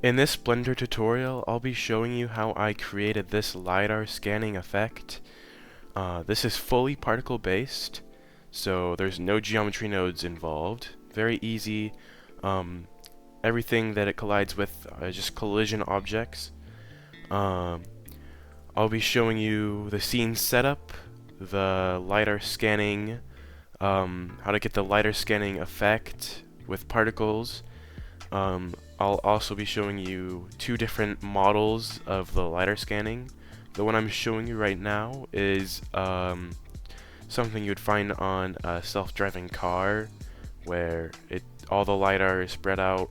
In this Blender tutorial, I'll be showing you how I created this LiDAR scanning effect. This is fully particle based, so there's no geometry nodes involved. Very easy. Everything that it collides with are just collision objects. Um, I'll be showing you the scene setup, the LiDAR scanning, how to get the LiDAR scanning effect with particles. I'll also be showing you two different models of the LiDAR scanning. The one I'm showing you right now is something you would find on a self-driving car, where all the LiDAR is spread out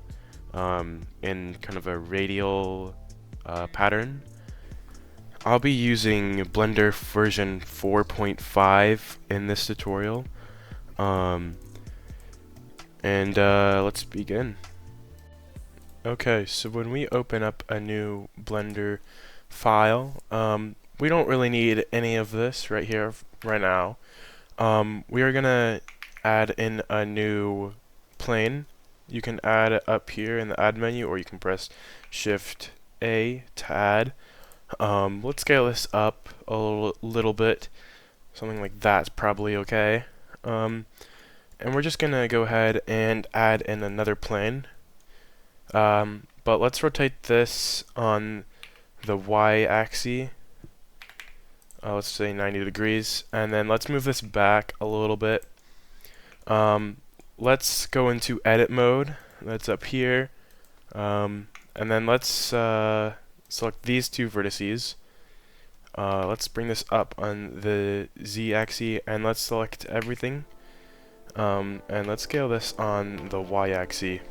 in kind of a radial pattern. I'll be using Blender version 4.5 in this tutorial. Let's begin. Okay, so when we open up a new Blender file, we don't really need any of this right here, right now. We are gonna add in a new plane. You can add it up here in the add menu, or you can press Shift A to add. Let's scale this up a little bit. Something like that's probably okay. And we're just gonna go ahead and add in another plane. But let's rotate this on the y-axis. Let's say 90 degrees, and then let's move this back a little bit. Let's go into edit mode. That's up here. And then let's select these two vertices. Let's bring this up on the z-axis, and let's select everything. And let's scale this on the y-axis.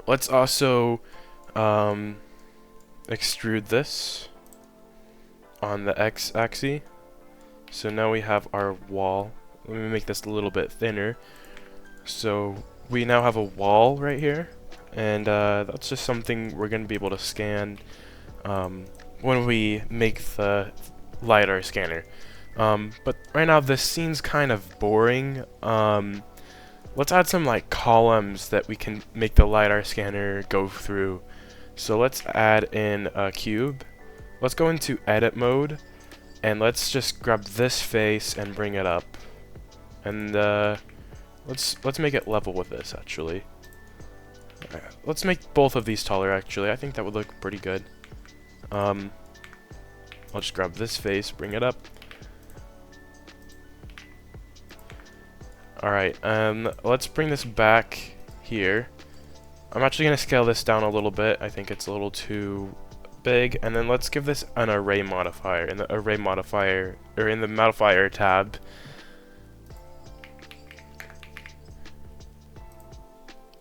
Let's also extrude this on the x-axis. So now we have our wall. Let me make this a little bit thinner. So we now have a wall right here, and that's just something we're going to be able to scan when we make the LiDAR scanner. But right now this scene's kind of boring. Let's add some like columns that we can make the LiDAR scanner go through. So let's add in a cube. Let's go into edit mode, and let's just grab this face and bring it up. And let's make it level with this actually. Let's make both of these taller actually. I think that would look pretty good. I'll just grab this face, bring it up. Alright, let's bring this back here. I'm actually going to scale this down a little bit. I think it's a little too big. And then let's give this an array modifier in the array modifier, or in the modifier tab.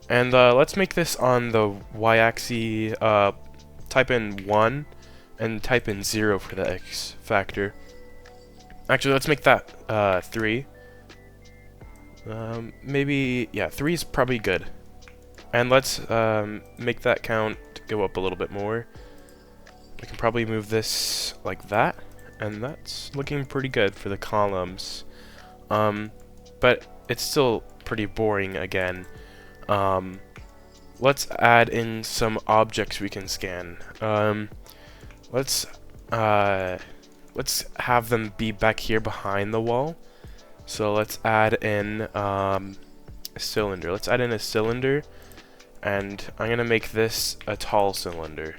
And let's make this on the y-axis, type in 1 and type in 0 for the x factor. Actually, let's make that 3. Maybe, yeah, 3 is probably good. And let's make that count go up a little bit more. We can probably move this like that, and that's looking pretty good for the columns. But it's still pretty boring again. Let's add in some objects we can scan. Let's have them be back here behind the wall. So let's add in a cylinder. Let's add in a cylinder, and I'm gonna make this a tall cylinder.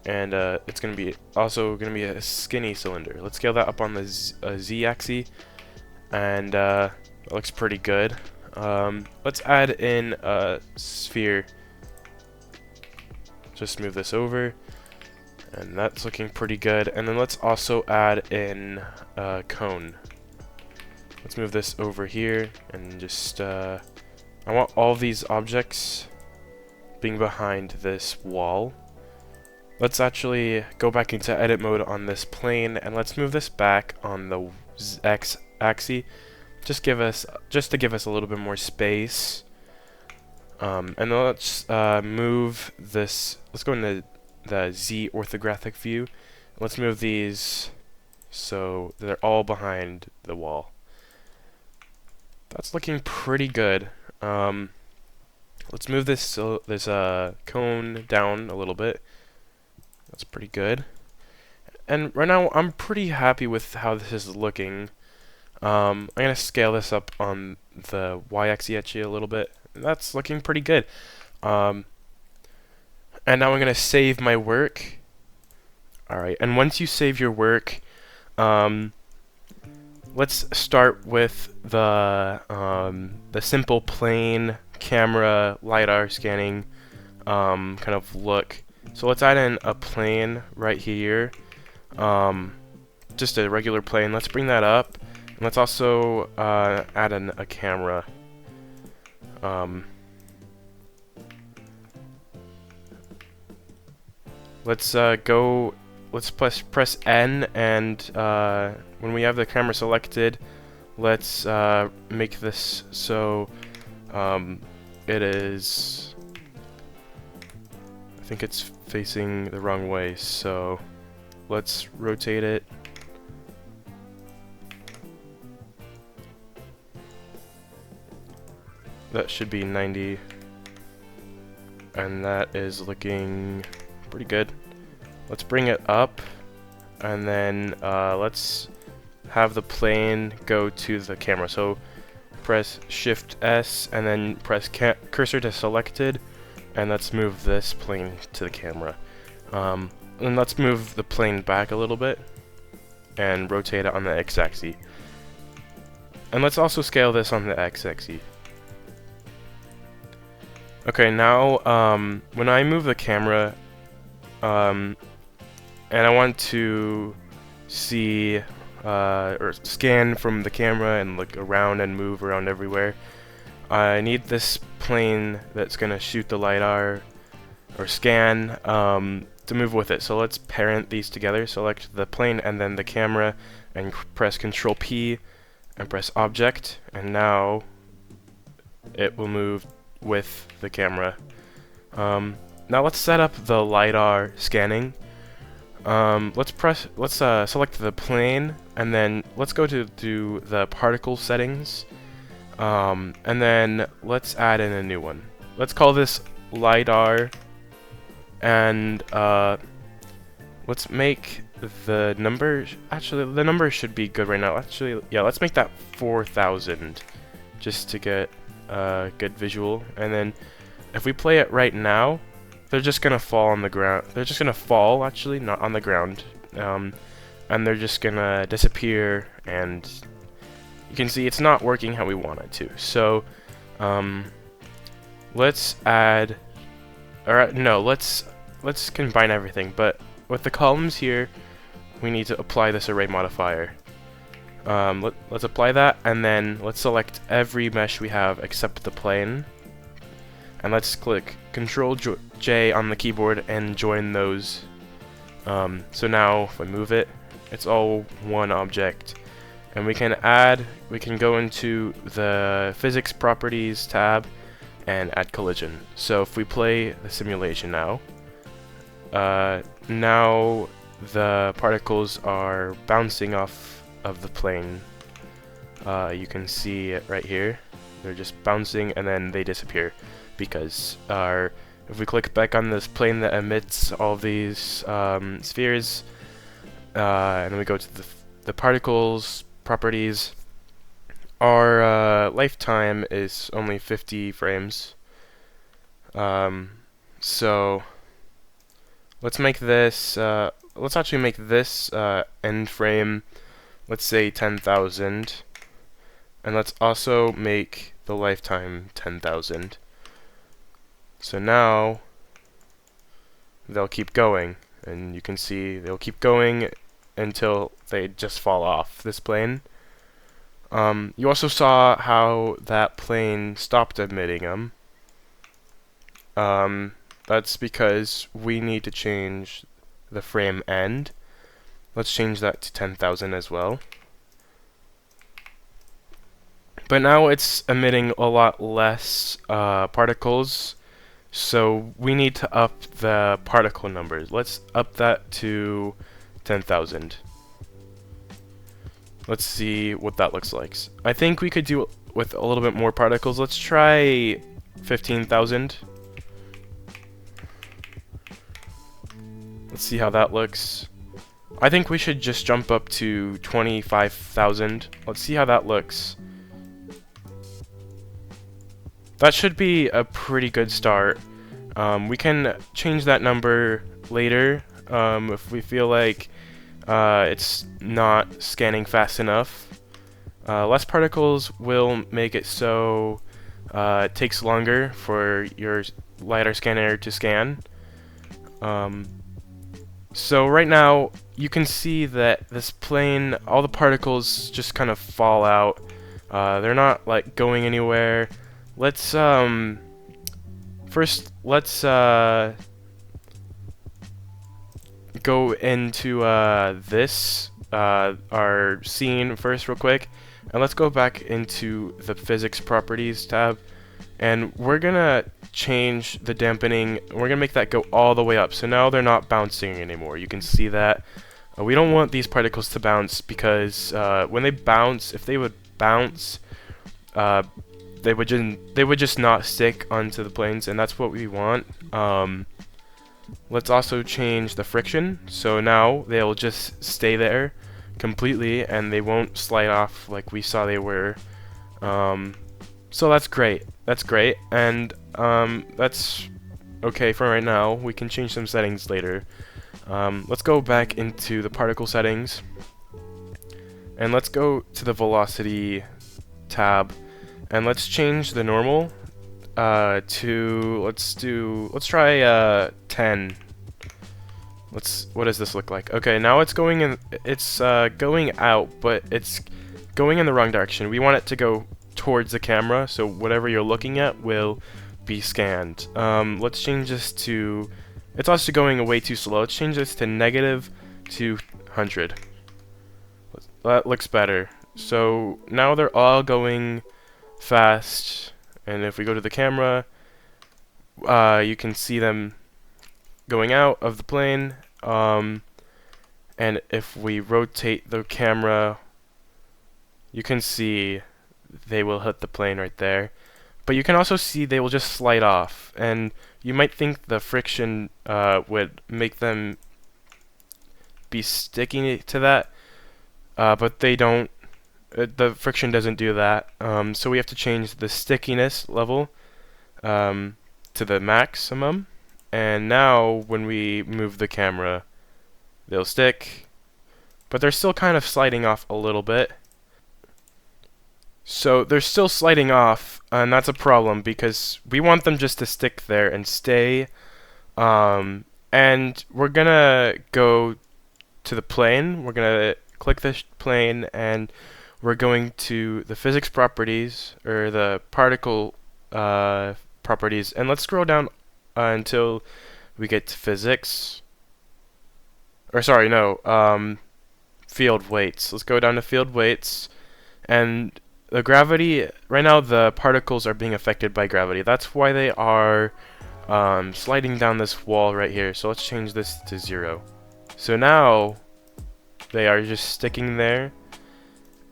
And it's gonna be also gonna be a skinny cylinder. Let's scale that up on the z-axis, and it looks pretty good. Let's add in a sphere. Just move this over, and that's looking pretty good. And then let's also add in a cone. Let's move this over here, and just I want all these objects being behind this wall. Let's actually go back into edit mode on this plane, and let's move this back on the x-axis. Just to give us a little bit more space. And then let's move this. Let's go into the Z orthographic view. Let's move these so they're all behind the wall. That's looking pretty good. Let's move this cone down a little bit. That's pretty good. And right now, I'm pretty happy with how this is looking. I'm gonna scale this up on the y-axis actually a little bit. That's looking pretty good. And now I'm gonna save my work. Alright, and once you save your work, let's start with the simple plain camera LiDAR scanning kind of look. So let's add in a plane right here, just a regular plane. Let's bring that up, and let's also add in a camera. Let's press N, and when we have the camera selected, let's make this so it is, I think it's facing the wrong way, so let's rotate it. That should be 90, and that is looking pretty good. Let's bring it up, and then let's have the plane go to the camera. So press Shift S and then press cursor to selected, and let's move this plane to the camera. And let's move the plane back a little bit and rotate it on the x-axis. And let's also scale this on the x-axis. Okay, now when I move the camera, and I want to see or scan from the camera and look around and move around everywhere, I need this plane that's gonna shoot the LiDAR or scan to move with it. So let's parent these together. Select the plane and then the camera, and press Control P and press Object, and now it will move with the camera. Now let's set up the LiDAR scanning. Let's select the plane, and then let's go to the particle settings, and then let's add in a new one. Let's call this LiDAR, and let's make the number, actually the number should be good right now. Actually, yeah, let's make that 4,000 just to get a good visual. And then if we play it right now, they're just gonna fall on the ground. They're just gonna fall, actually, not on the ground, and they're just gonna disappear. And you can see it's not working how we want it to. So let's add, or no, let's combine everything. But with the columns here, we need to apply this array modifier. Let's apply that, and then let's select every mesh we have except the plane. And let's click Control J on the keyboard and join those. So now if I move it, it's all one object. And we can go into the Physics Properties tab and add collision. So if we play the simulation now, now the particles are bouncing off of the plane. You can see it right here. They're just bouncing and then they disappear. Because if we click back on this plane that emits all these spheres, and then we go to the particles properties, our lifetime is only 50 frames. So let's make this. Let's actually make this end frame, let's say 10,000, and let's also make the lifetime 10,000. So now they'll keep going, and you can see they'll keep going until they just fall off this plane. You also saw how that plane stopped emitting them. That's because we need to change the frame end. Let's change that to 10,000 as well. But now it's emitting a lot less particles. So we need to up the particle numbers. Let's up that to 10,000. Let's see what that looks like. I think we could do with a little bit more particles. Let's try 15,000. Let's see how that looks. I think we should just jump up to 25,000. Let's see how that looks. That should be a pretty good start. We can change that number later if we feel like it's not scanning fast enough. Less particles will make it so it takes longer for your LiDAR scanner to scan. So right now you can see that this plane, all the particles just kind of fall out. They're not like going anywhere. Let's first let's go into this our scene first real quick, and let's go back into the physics properties tab, and we're gonna change the dampening. We're gonna make that go all the way up, so now they're not bouncing anymore. You can see that we don't want these particles to bounce, because when they bounce, if they would bounce, they would just not stick onto the planes, and that's what we want. Let's also change the friction, so now they'll just stay there completely and they won't slide off like we saw they were. So that's great. That's great, and that's okay for right now. We can change some settings later. Let's go back into the particle settings, and let's go to the velocity tab, and let's change the normal to let's try 10. What does this look like? Okay, now it's going in, it's going out, but it's going in the wrong direction. We want it to go towards the camera, so whatever you're looking at will be scanned. Let's change this to, it's also going way too slow. Let's change this to negative 200. That looks better. So now they're all going fast, and if we go to the camera, you can see them going out of the plane, and if we rotate the camera, you can see they will hit the plane right there. But you can also see they will just slide off, and you might think the friction would make them be sticking to that, but they don't. The friction doesn't do that, so we have to change the stickiness level to the maximum, and now when we move the camera, they'll stick, but they're still kind of sliding off a little bit. So they're still sliding off, and that's a problem because we want them just to stick there and stay. And we're gonna go to the plane. We're gonna click this plane, and we're going to the physics properties, or the particle properties, and let's scroll down until we get to physics. Or sorry, no, field weights. Let's go down to field weights, and the gravity, right now the particles are being affected by gravity. That's why they are sliding down this wall right here. So let's change this to 0. So now they are just sticking there,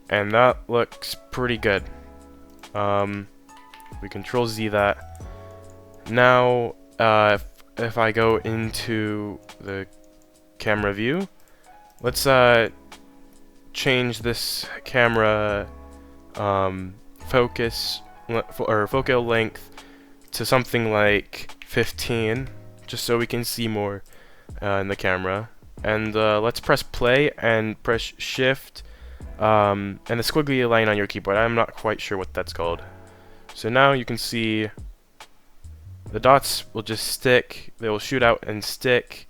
and that looks pretty good. We Control Z that. Now if I go into the camera view, let's change this camera focus or focal length to something like 15, just so we can see more in the camera. And let's press play and press shift and the squiggly line on your keyboard. I'm not quite sure what that's called. So now you can see the dots will just stick. They will shoot out and stick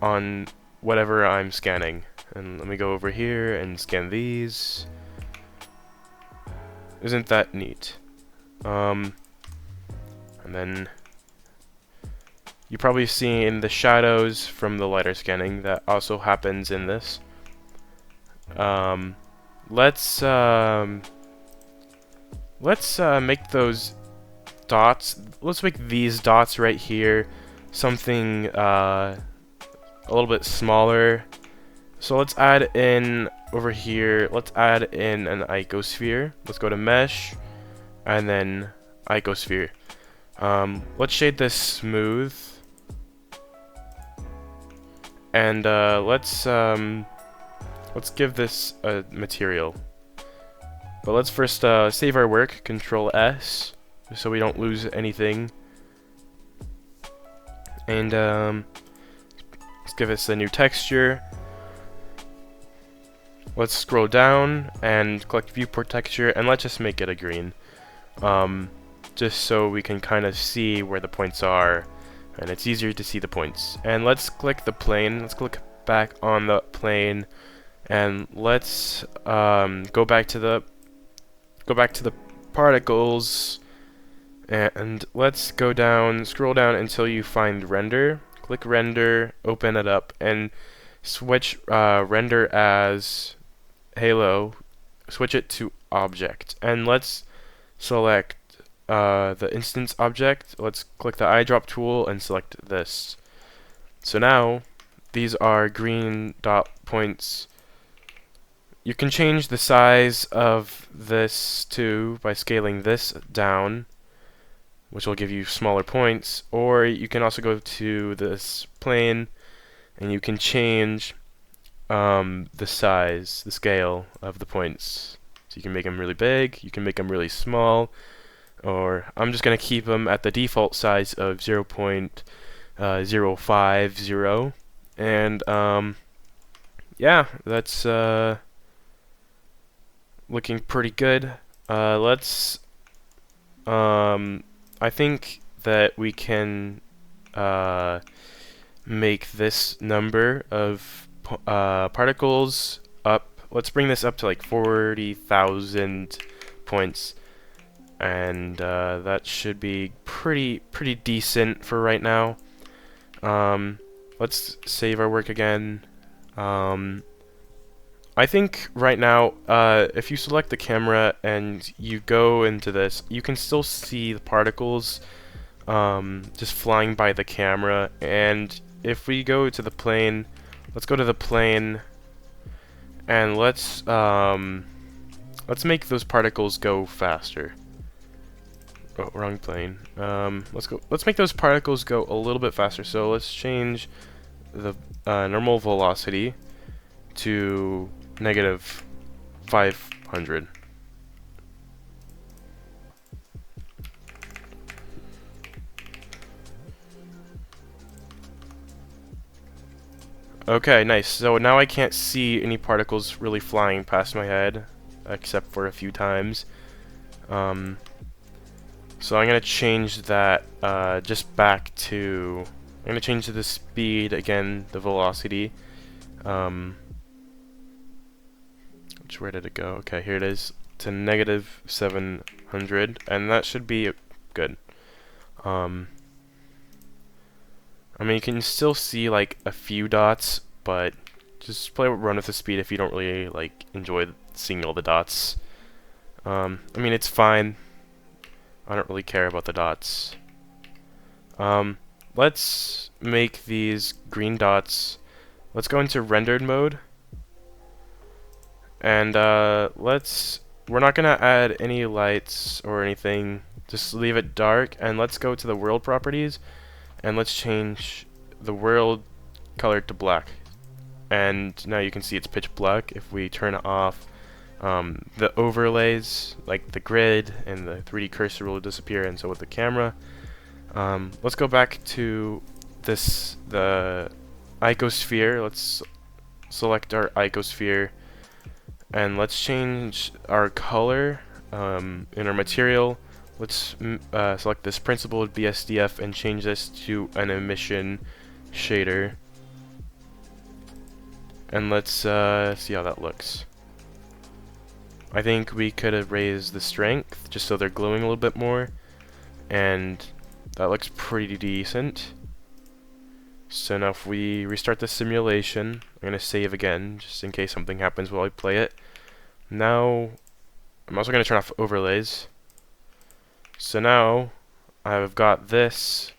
on whatever I'm scanning. And let me go over here and scan these. Isn't that neat? And then you probably seen the shadows from the LiDAR scanning. That also happens in this. Let's make those dots. Let's make these dots right here something a little bit smaller. So let's add in over here. Let's add in an icosphere. Let's go to mesh and then icosphere. Let's shade this smooth, and let's give this a material. But let's first save our work. Control S, so we don't lose anything. And let's give us a new texture. Let's scroll down and click viewport texture, and let's just make it a green. Just so we can kind of see where the points are, and it's easier to see the points. And let's click the plane. Let's click back on the plane, and let's go back to the particles, and let's go down, scroll down until you find render. Click render, open it up, and switch render as halo. Switch it to object, and let's select the instance object. Let's click the eyedrop tool and select this. So now these are green dot points. You can change the size of this too by scaling this down, which will give you smaller points, or you can also go to this plane and you can change the size, the scale of the points. So you can make them really big, you can make them really small, or I'm just going to keep them at the default size of 0.050, and yeah, that's looking pretty good. Let's I think that we can make this number of particles up. Let's bring this up to like 40,000 points, and that should be pretty decent for right now. Let's save our work again. I think right now, if you select the camera and you go into this, you can still see the particles just flying by the camera. And if we go to the plane, let's go to the plane, and let's make those particles go faster. Oh, wrong plane. Let's make those particles go a little bit faster. So let's change the normal velocity to -500. Okay, nice. So now I can't see any particles really flying past my head, except for a few times. So I'm gonna change that just back to. I'm gonna change the speed again, the velocity. Where did it go? Okay, here it is, to -700, and that should be good. I mean, you can still see like a few dots, but just run with the speed if you don't really like enjoy seeing all the dots. I mean, it's fine. I don't really care about the dots. Let's make these green dots. Let's go into rendered mode. And we're not gonna add any lights or anything, just leave it dark, and let's go to the world properties, and let's change the world color to black. And now you can see it's pitch black. If we turn off the overlays, like the grid and the 3D cursor will disappear, and so with the camera. Let's go back to the icosphere. Let's select our icosphere, and let's change our color in our material. Let's select this principled BSDF and change this to an emission shader. And let's see how that looks. I think we could have raised the strength just so they're glowing a little bit more, and that looks pretty decent. So now if we restart the simulation, I'm going to save again just in case something happens while I play it. Now I'm also going to turn off overlays. So now I've got this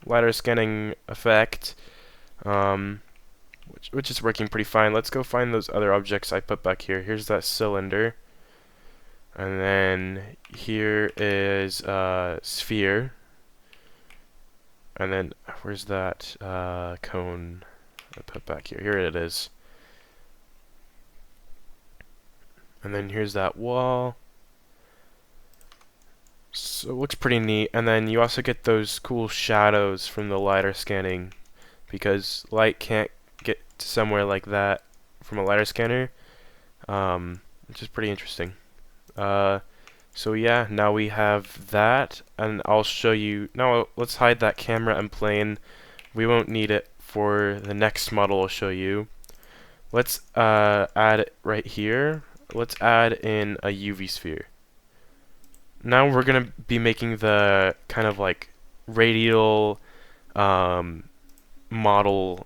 LiDAR scanning effect, which is working pretty fine. Let's go find those other objects I put back here. Here's that cylinder, and then here is a sphere, And then, where's that cone I put back here? Here it is. And then here's that wall. So it looks pretty neat. And then you also get those cool shadows from the LiDAR scanning, because light can't get to somewhere like that from a LiDAR scanner, which is pretty interesting. So yeah, now we have that, and I'll show you. Now let's hide that camera and plane. We won't need it for the next model I'll show you. Let's add it right here. Let's add in a UV sphere. Now we're gonna be making the kind of like radial model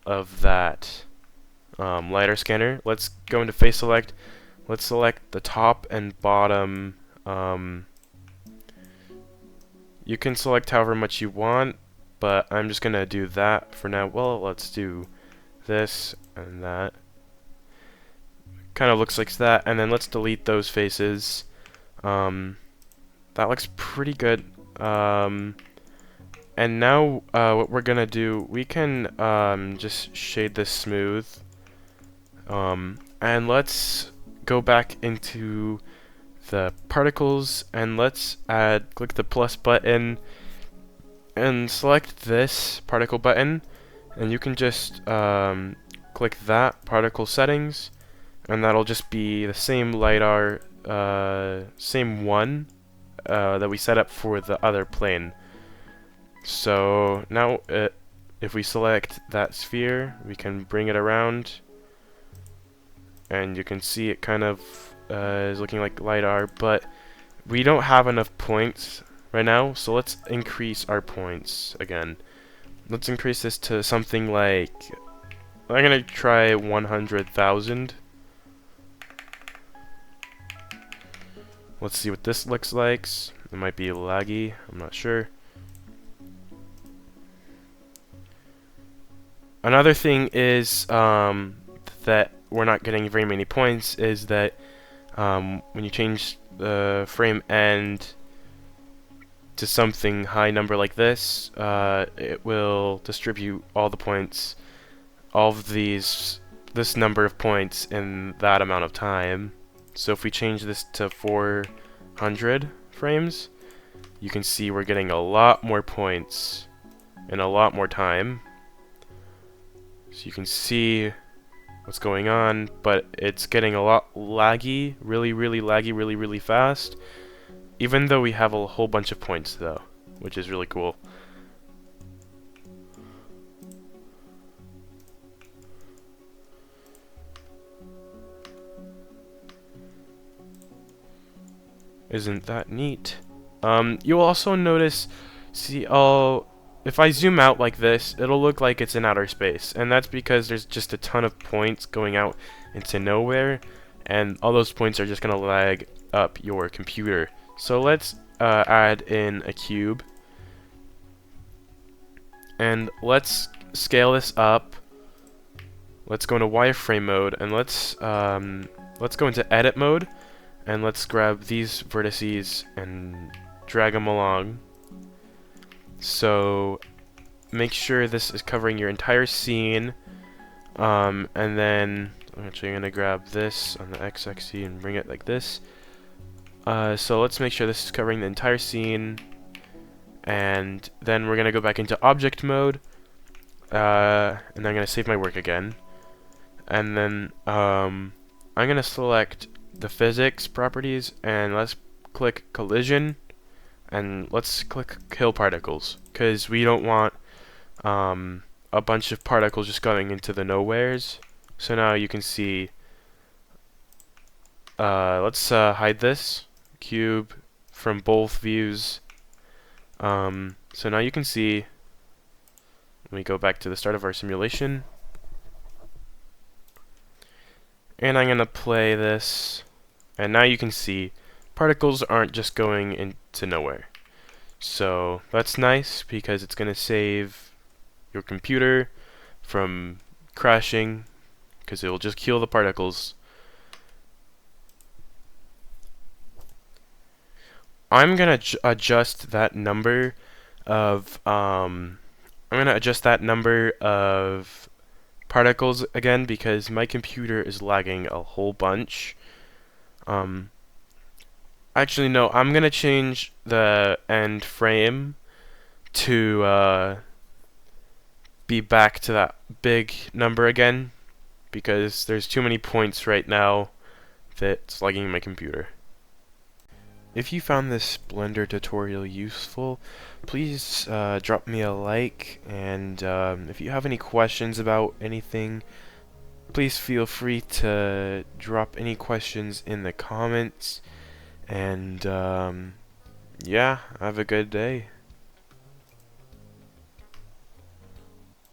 of that LiDAR scanner. Let's go into face select. Let's select the top and bottom. You can select however much you want, but I'm just gonna do that for now. Well, let's do this and that. Kind of looks like that, and then let's delete those faces. That looks pretty good. And now what we're gonna do, we can just shade this smooth. And let's go back into the particles, and let's click the plus button and select this particle button, and you can just click that particle settings, and that'll just be the same LiDAR, same one that we set up for the other plane. So now if we select that sphere, we can bring it around, and you can see it kind of is looking like LiDAR, but we don't have enough points right now, so let's increase our points again. Let's increase this to something like, I'm gonna try 100,000. Let's see what this looks like. It might be laggy, I'm not sure. Another thing is that we're not getting very many points is that when you change the frame end to something high number like this, it will distribute all the points, all of this number of points in that amount of time. So if we change this to 400 frames, you can see we're getting a lot more points in a lot more time. So you can see what's going on, but it's getting a lot laggy, really laggy, really fast, even though we have a whole bunch of points though, which is really cool. Isn't that neat? You'll also notice, see, if I zoom out like this, it'll look like it's in outer space, and that's because there's just a ton of points going out into nowhere, and all those points are just gonna lag up your computer. So let's add in a cube, and let's scale this up. Let's go into wireframe mode, and let's go into edit mode, and let's grab these vertices and drag them along. So make sure this is covering your entire scene, and then I'm actually going to grab this on the x-axis and bring it like this. So let's make sure this is covering the entire scene, and then we're going to go back into object mode, and I'm going to save my work again, and then I'm going to select the physics properties, and let's click collision, and let's click kill particles, because we don't want a bunch of particles just going into the nowheres. So now you can see, let's hide this cube from both views. So now you can see, let me go back to the start of our simulation, and I'm gonna play this, and now you can see particles aren't just going into nowhere. So that's nice because it's gonna save your computer from crashing, because it will just kill the particles. I'm gonna adjust that number of I'm I'm gonna adjust that number of particles again because my computer is lagging a whole bunch. Um, Actually, no, I'm gonna change the end frame to be back to that big number again because there's too many points right now that's lagging my computer. If you found this Blender tutorial useful, please drop me a like, and if you have any questions about anything, please feel free to drop any questions in the comments, and yeah, have a good day.